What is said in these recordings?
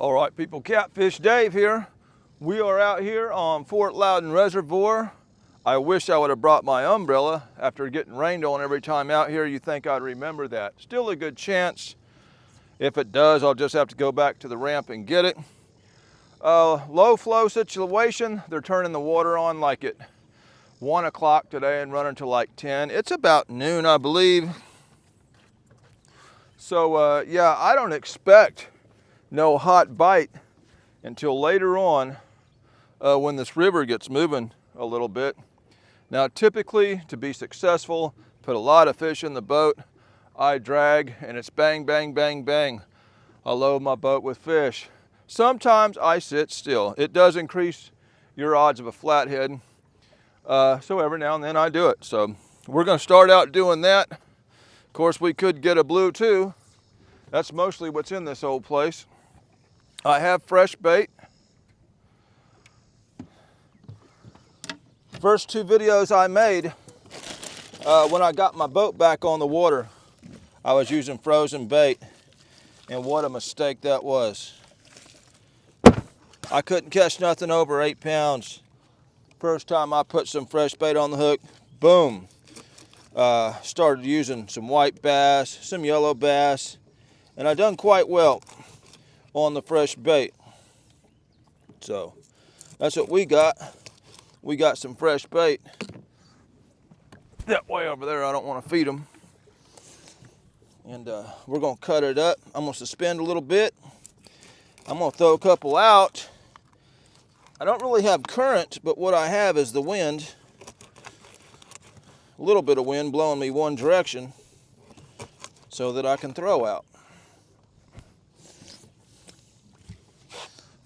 All right, people, Catfish Dave here. We are out here on Fort Loudon Reservoir. I wish I would have brought my umbrella. After getting rained on every time out here, you think I'd remember that. Still a good chance. If it does, I'll just have to go back to the ramp and get it. Low flow situation. They're turning the water on like at 1 o'clock today and running to like 10. It's about noon, I believe. So yeah, I don't expect no hot bite until later on when this river gets moving a little bit. Now typically, to be successful, put a lot of fish in the boat, I drag and it's bang, bang, bang, bang. I load my boat with fish. Sometimes I sit still. It does increase your odds of a flathead. So every now and then I do it. So we're gonna start out doing that. Of course, we could get a blue too. That's mostly what's in this old place. I have fresh bait. First two videos I made when I got my boat back on the water, I was using frozen bait, and what a mistake that was. I couldn't catch nothing over 8 pounds. First time I put some fresh bait on the hook, boom. Started using some white bass, some yellow bass, and I done quite well on the fresh bait. So that's what we got. We got some fresh bait. That way over there, I don't want to feed them. And we're gonna cut it up. I'm gonna suspend a little bit. I'm gonna throw a couple out. I don't really have current, but what I have is the wind. A little bit of wind blowing me one direction so that I can throw out.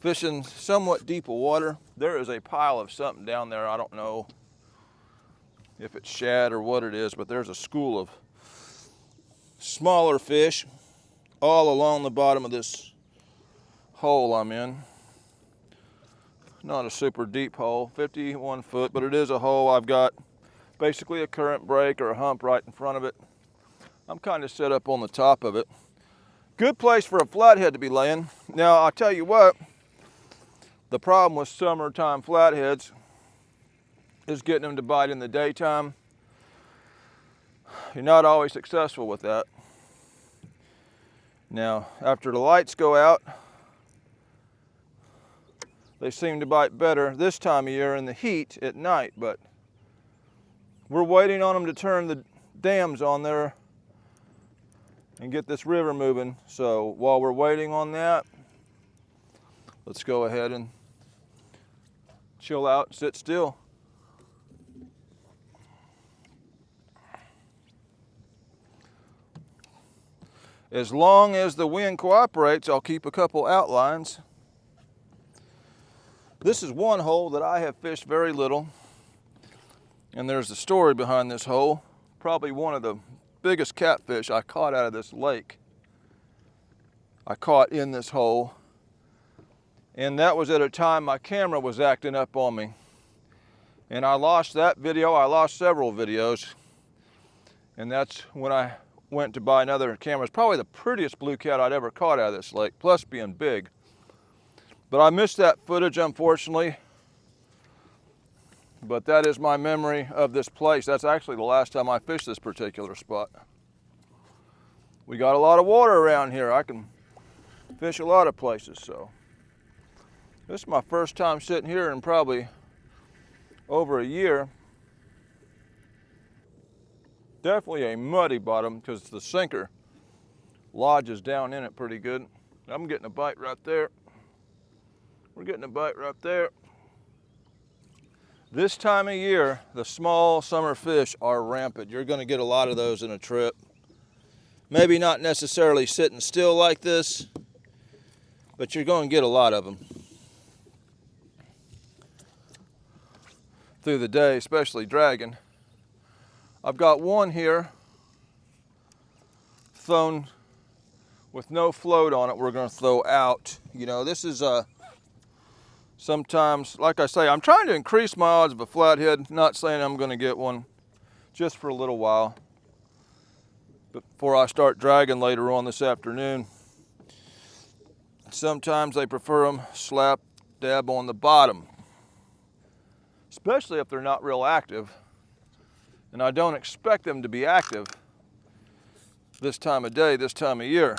Fishing somewhat deeper water. There is a pile of something down there. I don't know if it's shad or what it is, but there's a school of smaller fish all along the bottom of this hole I'm in. Not a super deep hole, 51 foot, but it is a hole. I've got basically a current break or a hump right in front of it. I'm kind of set up on the top of it. Good place for a flathead to be laying. Now, I'll tell you what, the problem with summertime flatheads is getting them to bite in the daytime. You're not always successful with that. Now, after the lights go out, they seem to bite better this time of year in the heat at night, but we're waiting on them to turn the dams on there and get this river moving. So while we're waiting on that, let's go ahead and chill out and sit still. As long as the wind cooperates, I'll keep a couple outlines. This is one hole that I have fished very little, and there's a story behind this hole. Probably one of the biggest catfish I caught out of this lake. I caught in this hole, and that was at a time my camera was acting up on me. And I lost that video. I lost several videos, and that's when I went to buy another camera. It's probably the prettiest blue cat I'd ever caught out of this lake, plus being big. But I missed that footage, unfortunately. But that is my memory of this place. That's actually the last time I fished this particular spot. We got a lot of water around here. I can fish a lot of places, so. This is my first time sitting here in probably over a year. Definitely a muddy bottom because the sinker lodges down in it pretty good. I'm getting a bite right there. We're getting a bite right there. This time of year, the small summer fish are rampant. You're going to get a lot of those in a trip. Maybe not necessarily sitting still like this, but you're going to get a lot of them through the day, especially dragging. I've got one here thrown with no float on it. We're going to throw out. You know, this is sometimes, like I say, I'm trying to increase my odds of a flathead. Not saying I'm going to get one, just for a little while before I start dragging later on this afternoon. Sometimes they prefer them slap dab on the bottom, especially if they're not real active. And I don't expect them to be active this time of day, this time of year.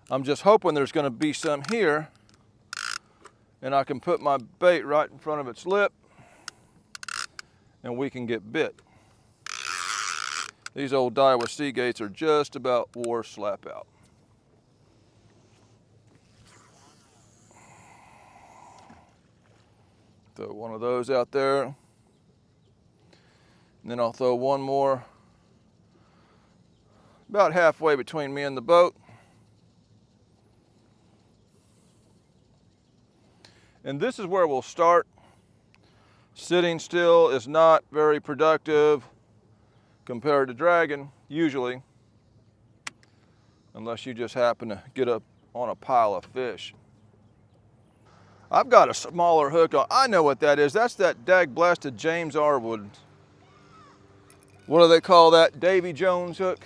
I'm just hoping there's going to be some here and I can put my bait right in front of its lip and we can get bit. These old Daiwa Seagates are just about wore slap out. Throw one of those out there. And then I'll throw one more about halfway between me and the boat. And this is where we'll start. Sitting still is not very productive compared to dragging, usually, unless you just happen to get up on a pile of fish. I've got a smaller hook on. I know what that is. That's that dag-blasted James Arwood. What do they call that? Davy Jones hook?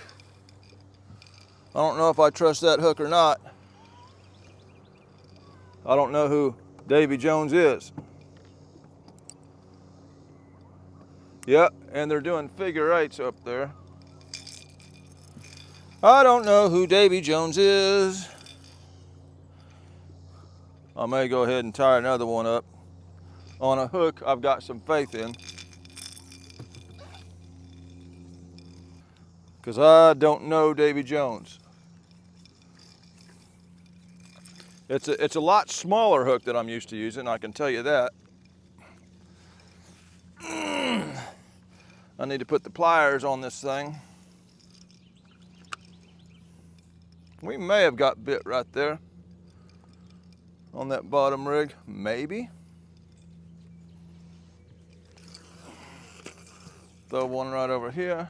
I don't know if I trust that hook or not. I don't know who Davy Jones is. Yep, and they're doing figure eights up there. I don't know who Davy Jones is. I may go ahead and tie another one up on a hook I've got some faith in. Because I don't know Davy Jones. It's a lot smaller hook that I'm used to using, I can tell you that. I need to put the pliers on this thing. We may have got bit right there on that bottom rig, maybe. Throw one right over here.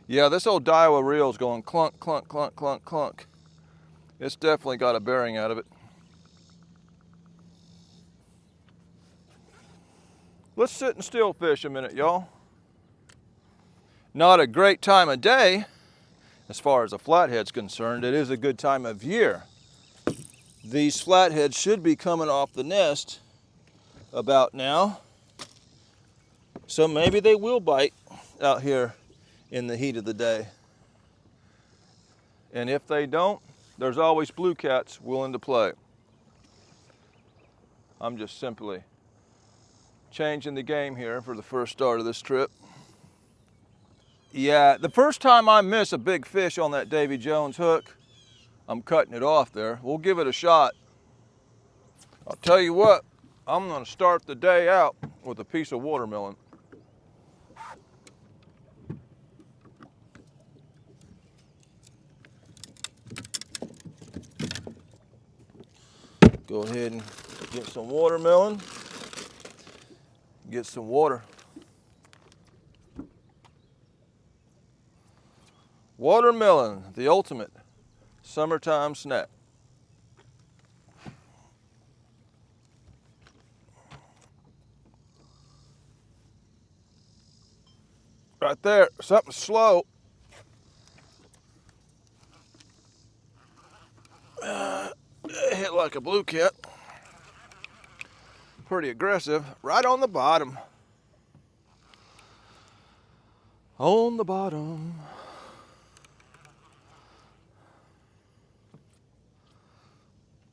Yeah, this old Daiwa reel's going clunk, clunk, clunk, clunk, clunk. It's definitely got a bearing out of it. Let's sit and still fish a minute, y'all. Not a great time of day as far as a flathead's concerned. It is a good time of year. These flatheads should be coming off the nest about now. So maybe they will bite out here in the heat of the day. And if they don't, there's always blue cats willing to play. I'm just simply changing the game here for the first start of this trip. Yeah, the first time I miss a big fish on that Davy Jones hook, I'm cutting it off there. We'll give it a shot. I'll tell you what, I'm gonna start the day out with a piece of watermelon. Go ahead and get some watermelon, get some water. Watermelon, the ultimate summertime snack. Right there, something slow. Hit like a blue cat. Pretty aggressive, right on the bottom. On the bottom.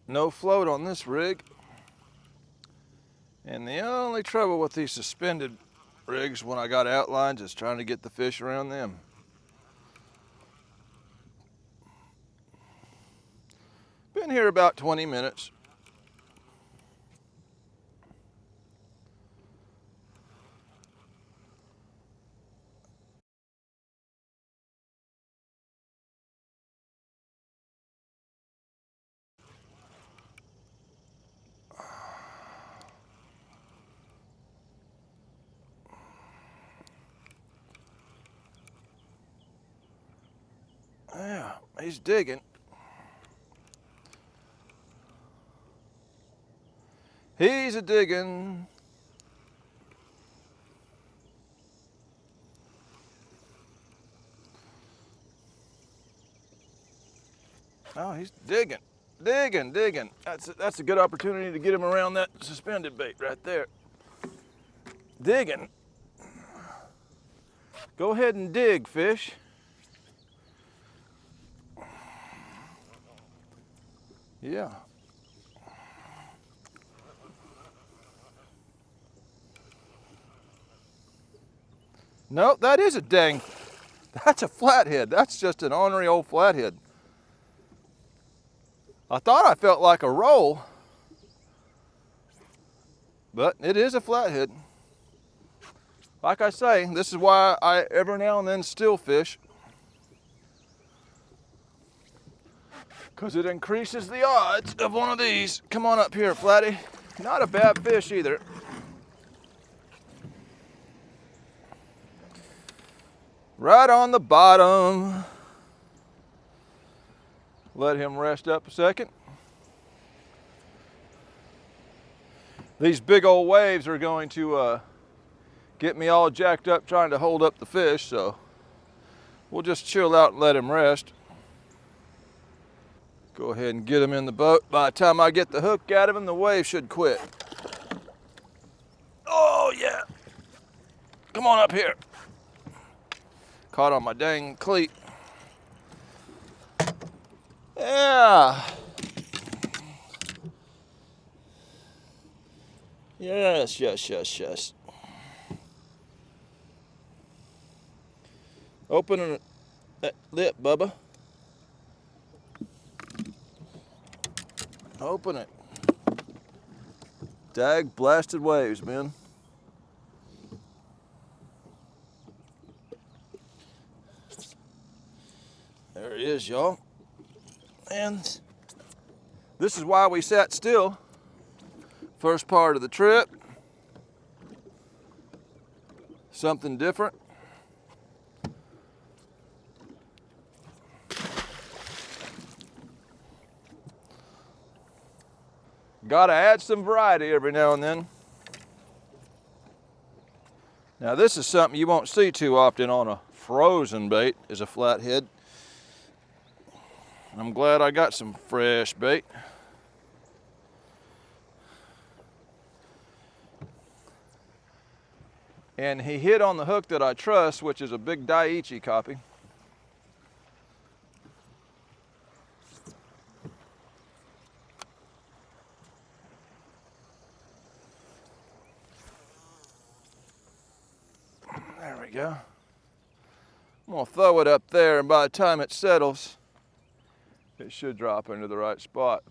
No float on this rig. And the only trouble with these suspended rigs when I got outlines is trying to get the fish around them. Been here about 20 minutes. Yeah, he's digging. He's a digging. Oh, he's digging, digging. That's a good opportunity to get him around that suspended bait right there. Digging. Go ahead and dig, fish. Yeah. No, that is that's a flathead. That's just an ornery old flathead. I thought I felt like a roll, but it is a flathead. Like I say, this is why I every now and then still fish, because it increases the odds of one of these. Come on up here, Flatty. Not a bad fish either. Right on the bottom. Let him rest up a second. These big old waves are going to get me all jacked up trying to hold up the fish, so we'll just chill out and let him rest. Go ahead and get him in the boat. By the time I get the hook out of him, the wave should quit. Oh yeah. Come on up here. Caught on my dang cleat. Yeah. Yes. Open that lip, Bubba. Open it. Dag blasted waves, man. There he is, y'all. And this is why we sat still. First part of the trip. Something different. Gotta add some variety every now and then. Now this is something you won't see too often on a frozen bait, is a flathead. I'm glad I got some fresh bait. And he hit on the hook that I trust, which is a big Daiichi copy. There we go. I'm gonna throw it up there, and by the time it settles, it should drop into the right spot.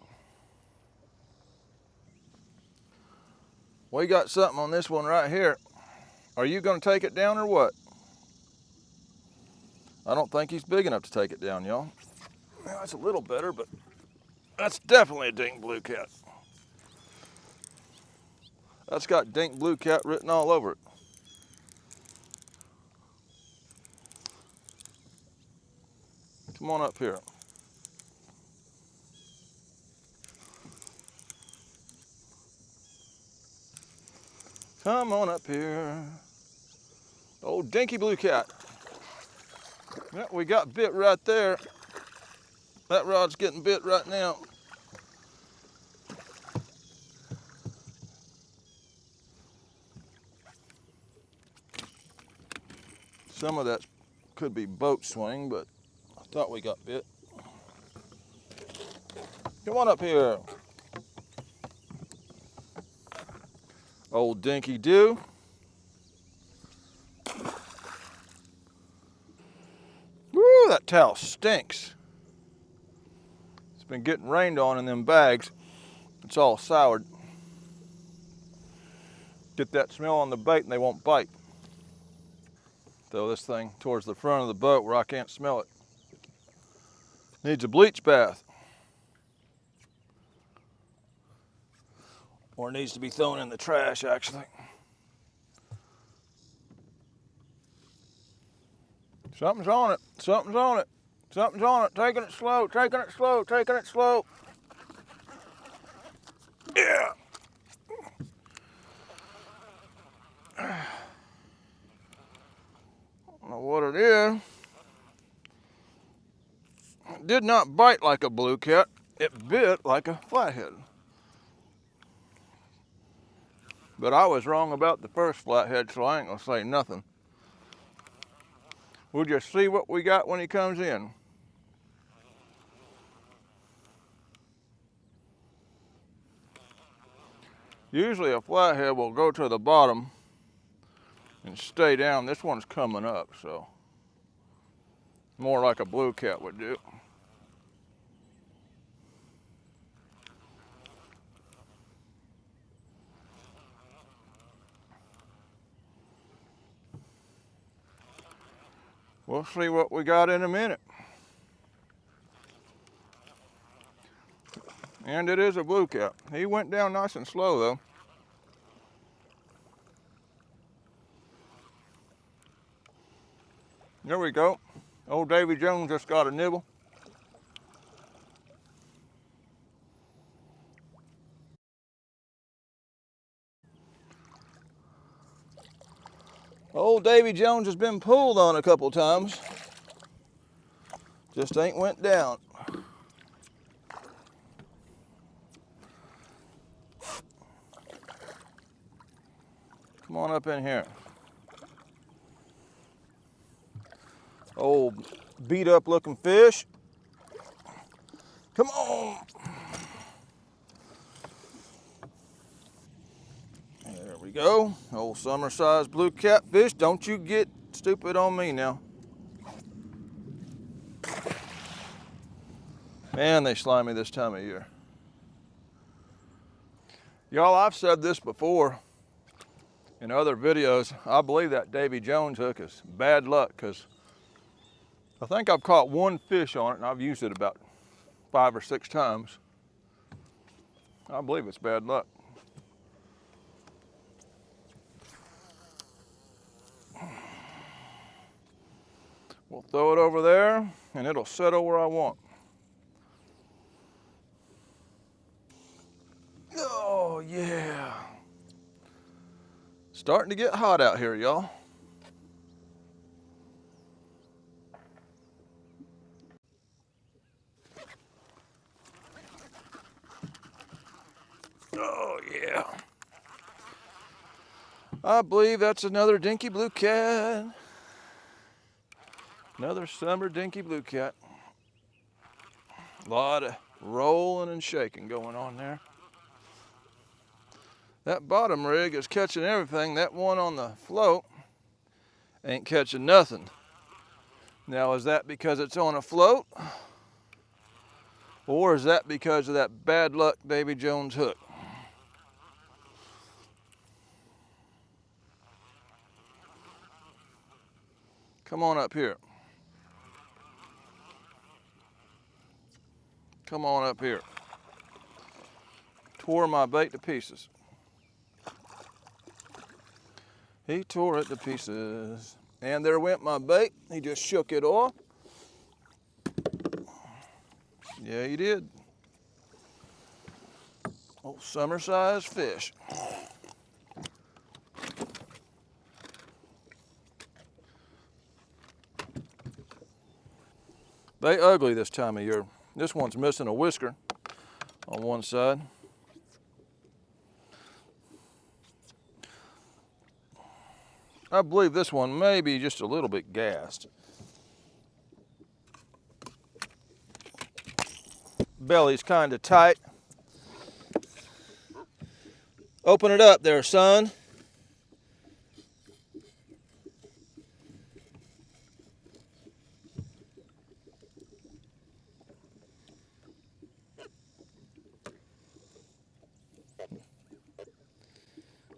We got something on this one right here. Are you gonna take it down or what? I don't think he's big enough to take it down, y'all. Well, that's a little better, but that's definitely a dink blue cat. That's got dink blue cat written all over it. Come on up here. Come on up here. Old dinky blue cat. Yeah, we got bit right there. That rod's getting bit right now. Some of that could be boat swing, but I thought we got bit. Come on up here. Old dinky do. Woo, that towel stinks. It's been getting rained on in them bags. It's all soured. Get that smell on the bait and they won't bite. Throw this thing towards the front of the boat where I can't smell it. Needs a bleach bath. Or needs to be thrown in the trash, actually. Something's on it. Something's on it. Something's on it. Taking it slow. Taking it slow. Taking it slow. Yeah. I don't know what it is. did not bite like a blue cat. It bit like a flathead. But I was wrong about the first flathead, so I ain't gonna say nothing. We'll just see what we got when he comes in. Usually a flathead will go to the bottom and stay down. This one's coming up, so more like a blue cat would do. We'll see what we got in a minute. And it is a blue cat. He went down nice and slow though. There we go. Old Davy Jones just got a nibble. Old Davy Jones has been pulled on a couple times. Just ain't went down. Come on up in here. Old beat up looking fish. Come on. There we go. Old summer-sized blue catfish. Don't you get stupid on me now. Man, they slimy this time of year. Y'all, I've said this before in other videos. I believe that Davy Jones hook is bad luck because I think I've caught one fish on it and I've used it about 5 or 6 times. I believe it's bad luck. We'll throw it over there and it'll settle where I want. Oh yeah. Starting to get hot out here, y'all. Oh yeah. I believe that's another dinky blue cat. Another summer dinky blue cat. A lot of rolling and shaking going on there. That bottom rig is catching everything. That one on the float ain't catching nothing. Now, is that because it's on a float? Or is that because of that bad luck Davy Jones hook? Come on up here. Come on up here. Tore my bait to pieces. He tore it to pieces. And there went my bait. He just shook it off. Yeah, he did. Old summer-sized fish. They ugly this time of year. This one's missing a whisker on one side. I believe this one may be just a little bit gassed. Belly's kind of tight. Open it up there, son.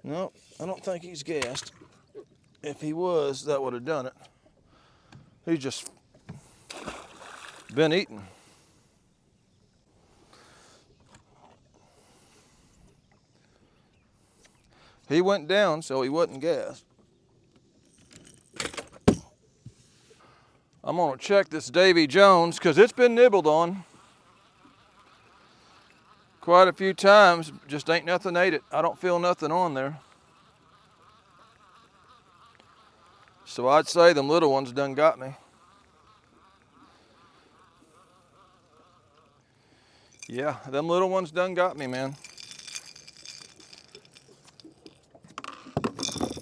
No, I don't think he's gassed. If he was, that would have done it. He's just been eating. He went down, so he wasn't gassed. I'm gonna check this Davy Jones because it's been nibbled on quite a few times. Just ain't nothing ate it. I don't feel nothing on there. So I'd say them little ones done got me. Yeah, them little ones done got me, man.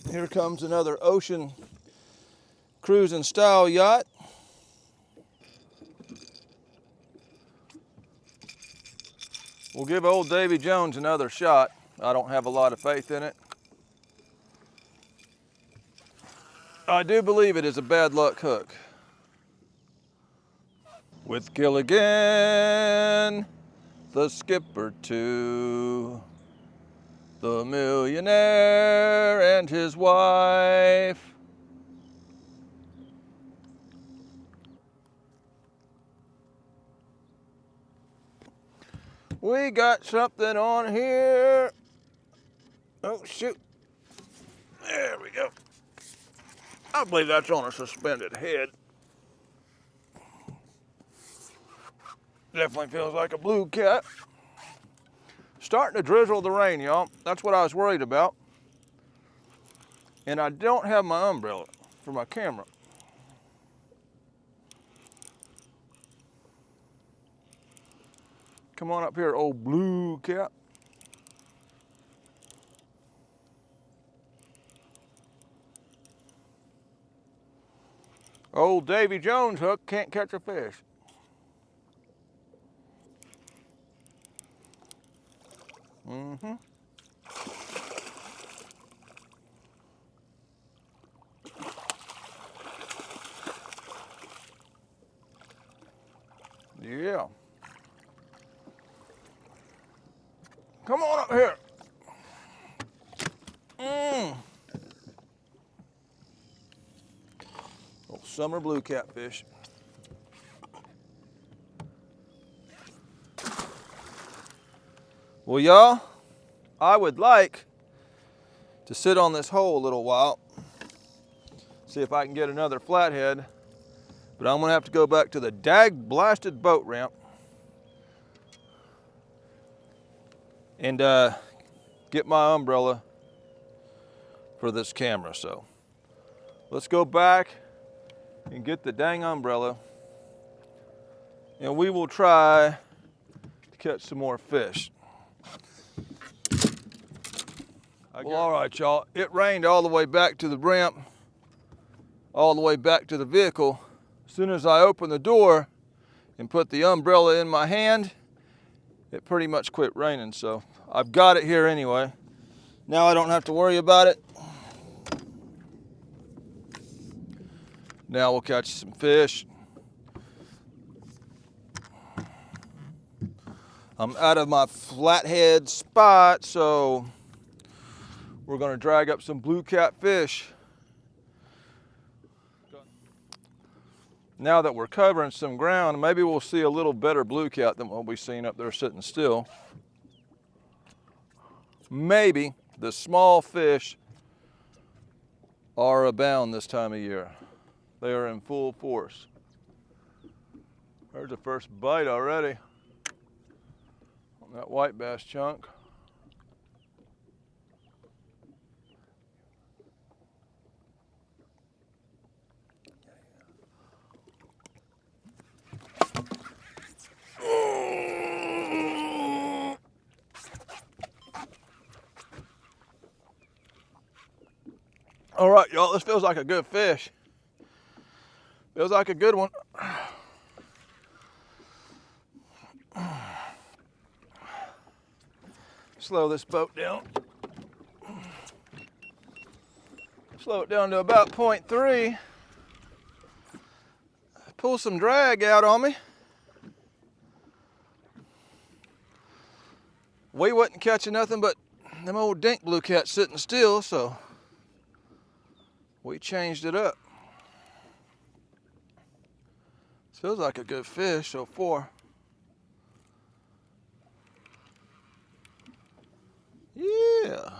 Here comes another ocean cruising style yacht. We'll give old Davy Jones another shot. I don't have a lot of faith in it. I do believe it is a bad luck hook. With Gilligan, the skipper too, the millionaire and his wife. We got something on here. Oh, shoot. There we go. I believe that's on a suspended head. Definitely feels like a blue cat. Starting to drizzle the rain, y'all. That's what I was worried about. And I don't have my umbrella for my camera. Come on up here, old blue cat. Old Davy Jones hook can't catch a fish. Mm-hmm. Yeah. Come on up here. Old summer blue catfish. Well, y'all, I would like to sit on this hole a little while, see if I can get another flathead, but I'm gonna have to go back to the dag-blasted boat ramp and get my umbrella for this camera. So let's go back and get the dang umbrella, and we will try to catch some more fish. Well, all right, y'all. It rained all the way back to the ramp, all the way back to the vehicle. As soon as I opened the door and put the umbrella in my hand, it pretty much quit raining. So I've got it here anyway. Now I don't have to worry about it. Now we'll catch some fish. I'm out of my flathead spot, so we're gonna drag up some blue catfish. Now that we're covering some ground, maybe we'll see a little better blue cat than what we've seen up there sitting still. Maybe the small fish are abound this time of year. They are in full force. There's the first bite already on that white bass chunk. All right, y'all, this feels like a good fish. Feels like a good one. Slow this boat down. Slow it down to about 0.3. Pull some drag out on me. We wasn't catching nothing but them old dink blue cats sitting still, so we changed it up. This feels like a good fish so far. Yeah.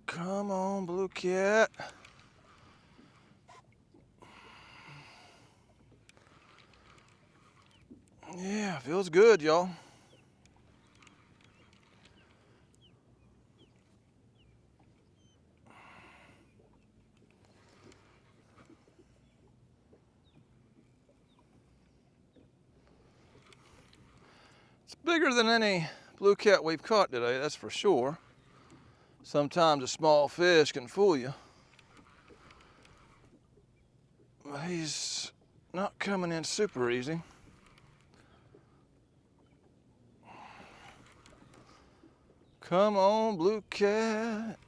Come on, blue cat. Yeah, feels good, y'all. Bigger than any blue cat we've caught today, that's for sure. Sometimes a small fish can fool you. But he's not coming in super easy. Come on, blue cat.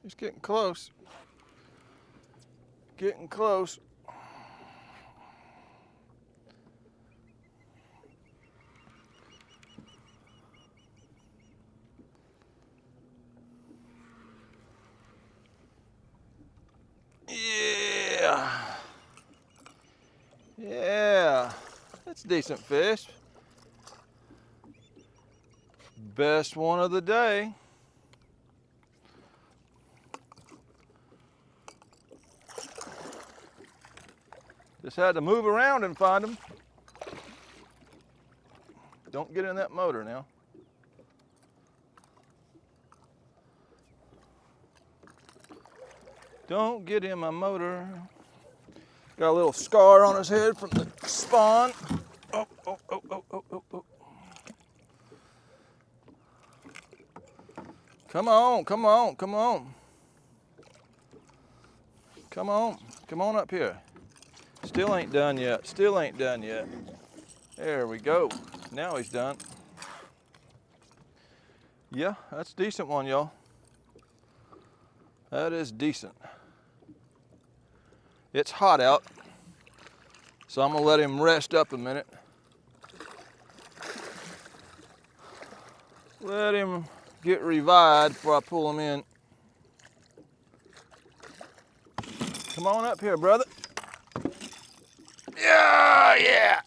He's getting close. Getting close. Yeah. Yeah. That's a decent fish. Best one of the day. Just had to move around and find him. Don't get in that motor now. Don't get in my motor. Got a little scar on his head from the spawn. Oh, oh, oh, oh, oh, oh, oh. Come on, come on, come on. Come on, come on up here. Still ain't done yet, still ain't done yet. There we go. Now he's done. Yeah, that's a decent one, y'all. That is decent. It's hot out, so I'm gonna let him rest up a minute. Let him get revived before I pull him in. Come on up here, brother. Yeah, yeah,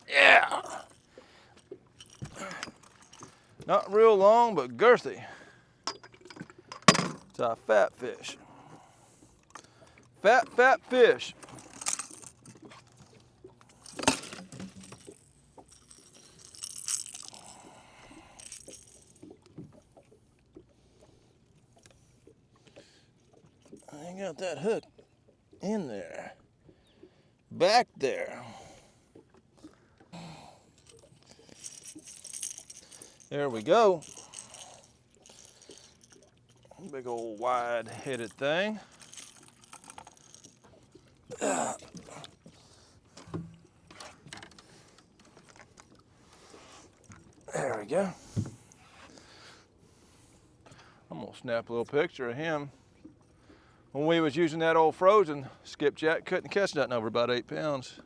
yeah. Not real long, but girthy. It's a fat fish. Fat, fat fish. I got that hook in there. Back there. There we go. Big old wide-headed thing. There we go. I'm gonna snap a little picture of him. When we was using that old frozen skipjack, couldn't catch nothing over about 8 pounds.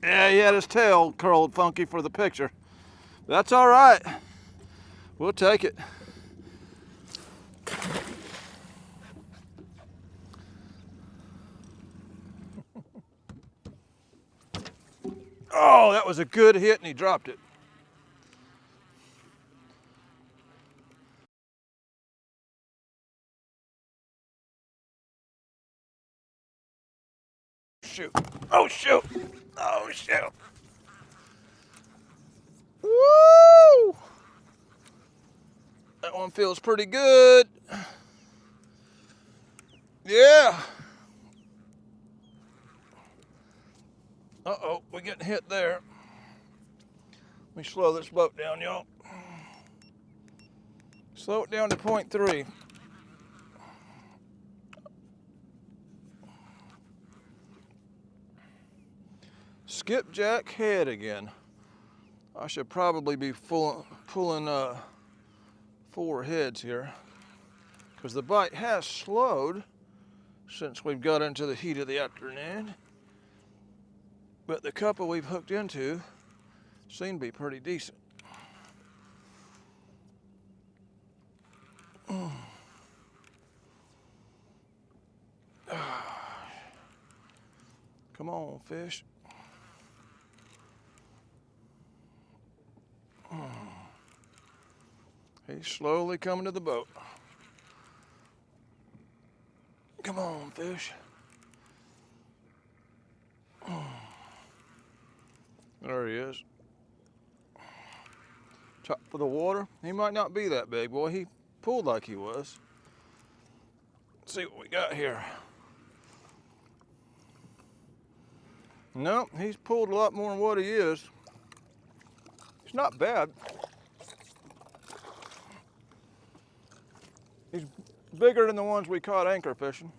Yeah, he had his tail curled funky for the picture. That's all right. We'll take it. Oh, that was a good hit and he dropped it. Shoot. Oh, shoot. Oh, shoot. Woo! That one feels pretty good. Yeah. Uh-oh, we're getting hit there. Let me slow this boat down, y'all. Slow it down to 0.3. Skipjack head again. I should probably be pulling 4 heads here because the bite has slowed since we've got into the heat of the afternoon. But the couple we've hooked into seem to be pretty decent. Come on, fish. He's slowly coming to the boat. Come on, fish. There he is. Top of the water. He might not be that big, boy. He pulled like he was. Let's see what we got here. No, he's pulled a lot more than what he is. He's not bad. He's bigger than the ones we caught anchor fishing.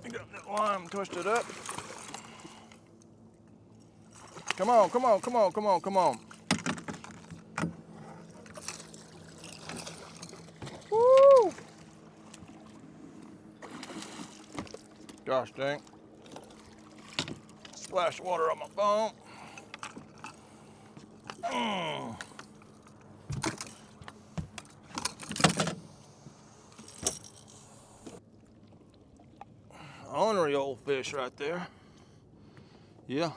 I got that line twisted up. Come on, come on, come on, come on, come on. Woo! Gosh dang. Splash water on my phone. Ornery old fish right there. Yeah.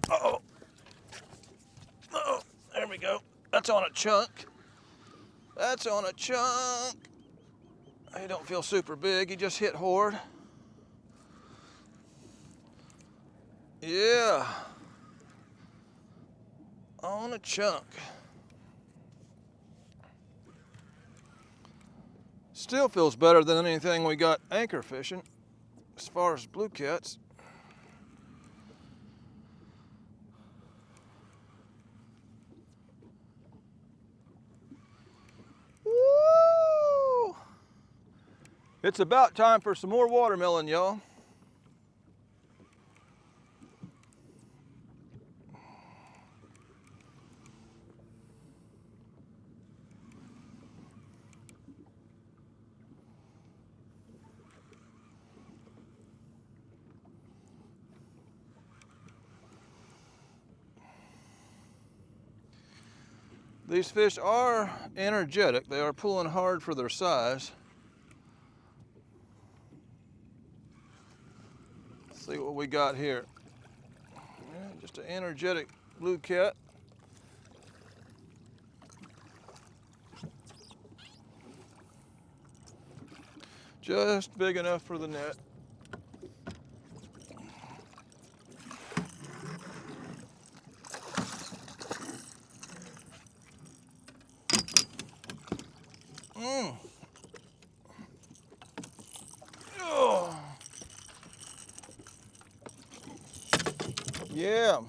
Uh-oh. Uh-oh. There we go. That's on a chunk. That's on a chunk. He don't feel super big. He just hit hard. Yeah. On a chunk. Still feels better than anything we got anchor fishing as far as blue cats. Woo! It's about time for some more watermelon, y'all. These fish are energetic. They are pulling hard for their size. Let's see what we got here. Yeah, just an energetic blue cat. Just big enough for the net. Oh. Yeah.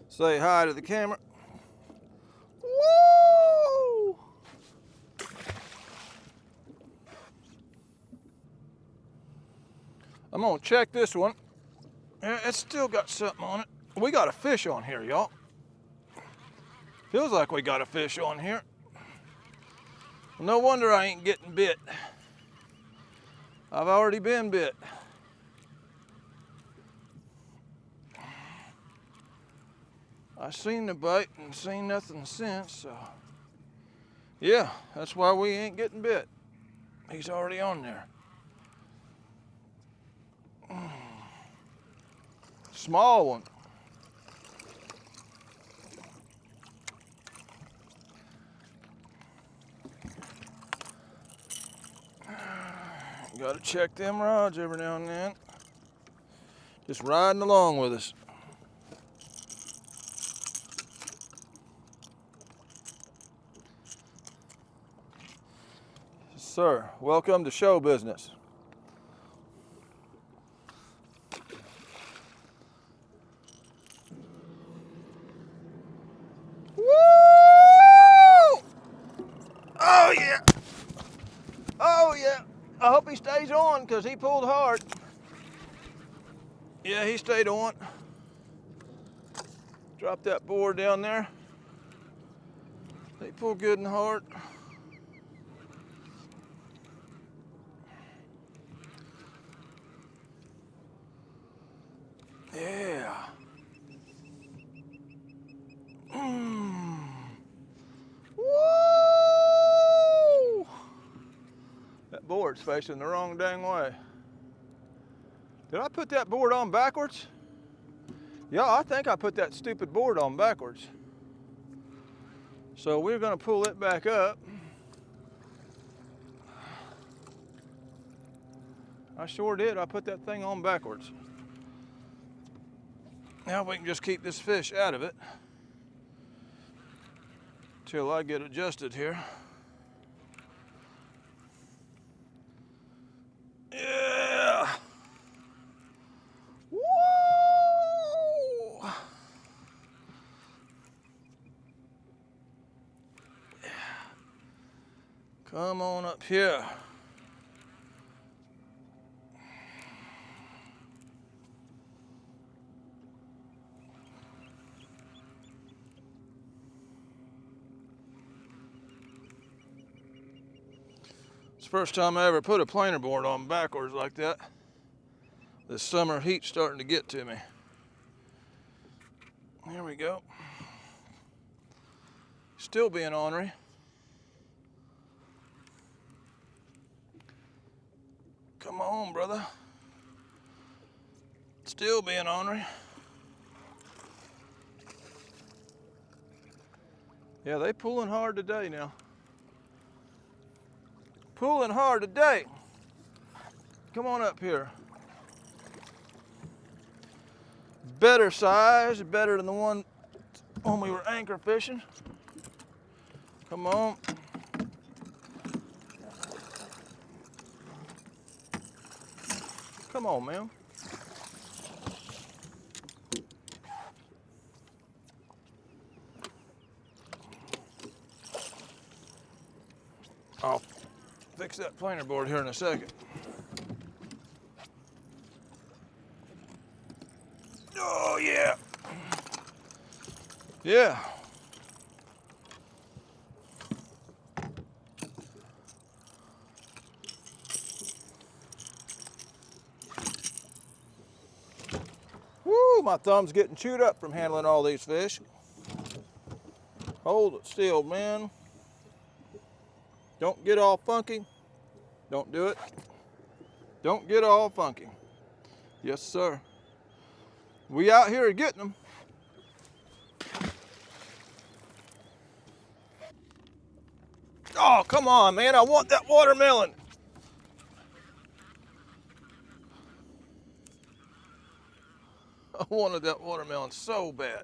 Say hi to the camera. Woo! I'm gonna check this one. Yeah, it's still got something on it. We got a fish on here, y'all. Feels like we got a fish on here. No wonder I ain't getting bit. I've already been bit. I seen the bite and seen nothing since, so. Yeah, that's why we ain't getting bit. He's already on there. Small one. Gotta check them rods every now and then. Just riding along with us. Sir, welcome to show business. Woo! Oh yeah! Oh yeah! I hope he stays on because he pulled hard. Yeah, he stayed on. Drop that board down there. They pull good and hard. Yeah. Woo! it's facing the wrong dang way. Did I put that board on backwards? Yeah, I think I put that stupid board on backwards. So we're gonna pull it back up. I sure did, I put that thing on backwards. Now we can just keep this fish out of it till I get adjusted here. Yeah. Woo! Yeah. Come on up here. It's the first time I ever put a planer board on backwards like that. This summer heat's starting to get to me. Here we go. Still being ornery. Come on, brother. Still being ornery. Yeah, they pulling hard today now. Pulling hard today. Come on up here. Better size, better than the one when we were anchor fishing. Come on. Come on, man. I'll fix that planer board here in a second. Oh, yeah. Yeah. Woo, my thumb's getting chewed up from handling all these fish. Hold it still, man. Don't get all funky. Don't do it. Don't get all funky. Yes, sir. We out here getting them. Oh, come on, man. I want that watermelon. I wanted that watermelon so bad.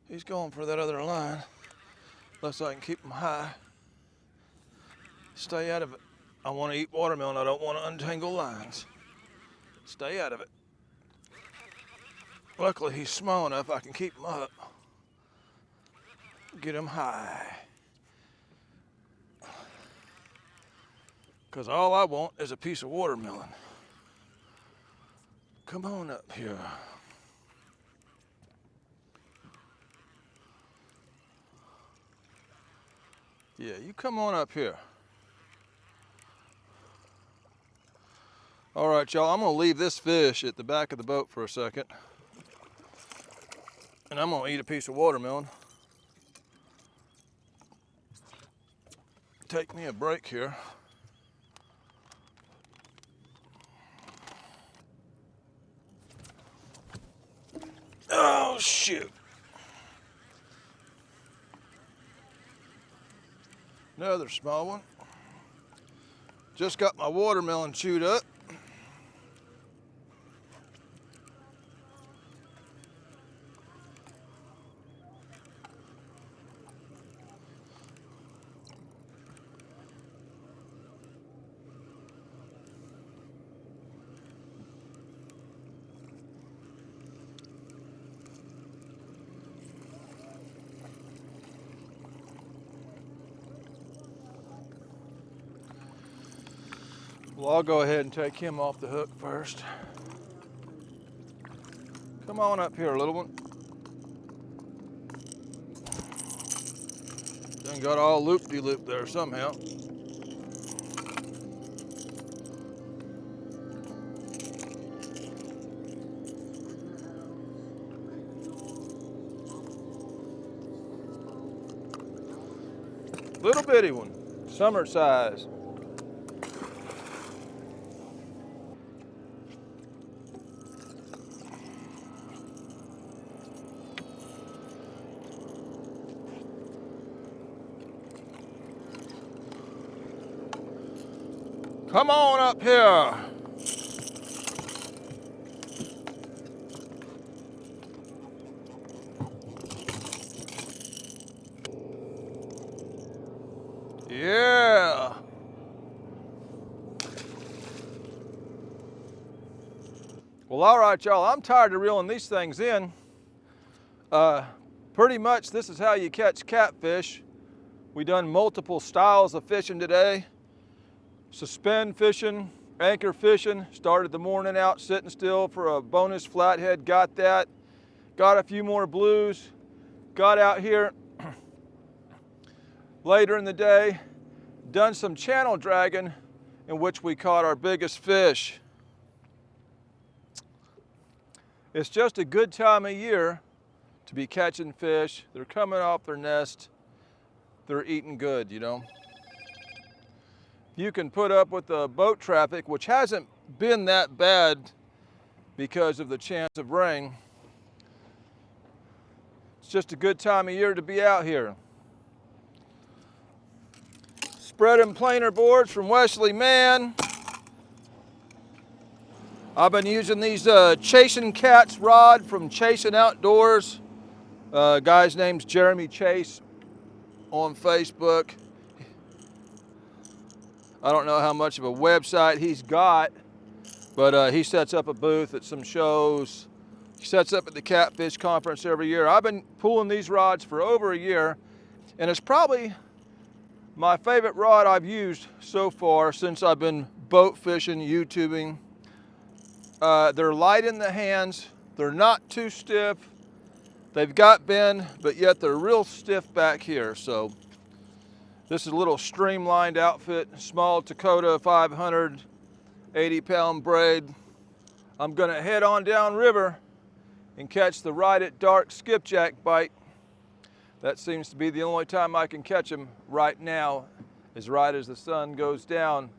He's going for that other line. Unless I can keep him high. Stay out of it. I want to eat watermelon. I don't want to untangle lines. Stay out of it. Luckily, he's small enough I can keep him up. Get him high. Because all I want is a piece of watermelon. Come on up here. Yeah, you come on up here. All right, y'all, I'm gonna leave this fish at the back of the boat for a second. And I'm gonna eat a piece of watermelon. Take me a break here. Oh, shoot. Another small one. Just got my watermelon chewed up. Well, I'll go ahead and take him off the hook first. Come on up here, little one. Done got all loop-de-loop there somehow. Little bitty one. Summer size. Come on up here. Yeah. Well, all right, y'all, I'm tired of reeling these things in. Pretty much this is how you catch catfish. We done multiple styles of fishing today. Suspend fishing, anchor fishing. Started the morning out sitting still for a bonus flathead, got that. Got a few more blues. Got out here later in the day, done some channel dragging in which we caught our biggest fish. It's just a good time of year to be catching fish. They're coming off their nest. They're eating good, you know. You can put up with the boat traffic, which hasn't been that bad because of the chance of rain. It's just a good time of year to be out here. Spreading planer boards from Wesley Mann. I've been using these Chasing Cats rod from Chasing Outdoors. Guy's name's Jeremy Chase on Facebook. I don't know how much of a website he's got, but he sets up a booth at some shows. He sets up at the Catfish Conference every year. I've been pulling these rods for over a year, and it's probably my favorite rod I've used so far since I've been boat fishing, YouTubing. They're light in the hands. They're not too stiff. They've got bend, but yet they're real stiff back here. So this is a little streamlined outfit, small Dakota 500, 80-pound braid. I'm gonna head on down river and catch the right at dark skipjack bite. That seems to be the only time I can catch them right now, is right as the sun goes down.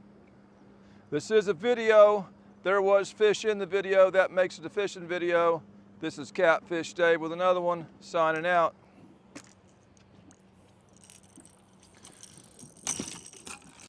This is a video. There was fish in the video. That makes it a fishing video. This is Catfish Day with another one, signing out.